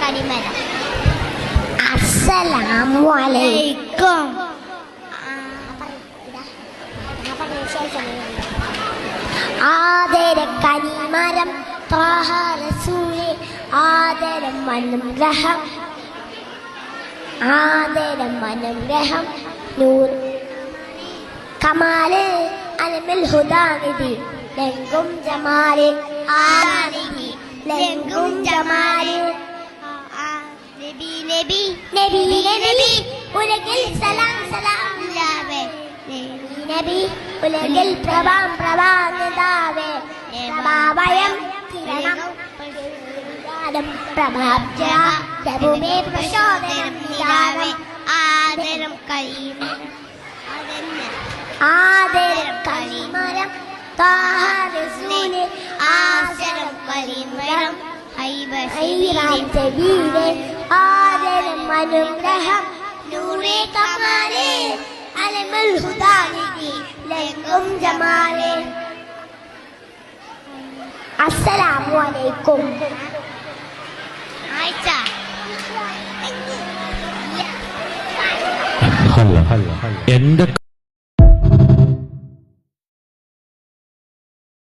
കനിമരം. അസ്സലാമു അലൈക്കും. ആദര കനിമരം ത്വാഹ റസൂലേ ആദരം അനുഗ്രഹം ആദരം അനുഗ്രഹം നൂർ കമാല് അലമിൽ ഹുദാനിധി ലംഘും ജമാല് ആനിധി ലംഘും ജമാല് നബി നബി നബി നബി ഉലകിൽ സലാം സലാം ലാവേ നബി ഉലകിൽ പ്രഭാം പ്രഭാനിതാവേ പ്രഭാവയം കിരണം പ്രഭാബ്ജ പ്രഭുമേ പ്രചോദനം നിലാവേ ആദരം കലിമരം ആദരം കലിമരം ത്വാഹ റസൂലേ ആദരം കലിമരം ഹൈറാം ജബീലേ ആദരം അനുഗ്രഹം നൂറേ കമാലേ അലമുൽ ഹുദാനിധി ലംഘും ജമാലേ. അസ്സലാമു അലൈക്കും. എന്റെ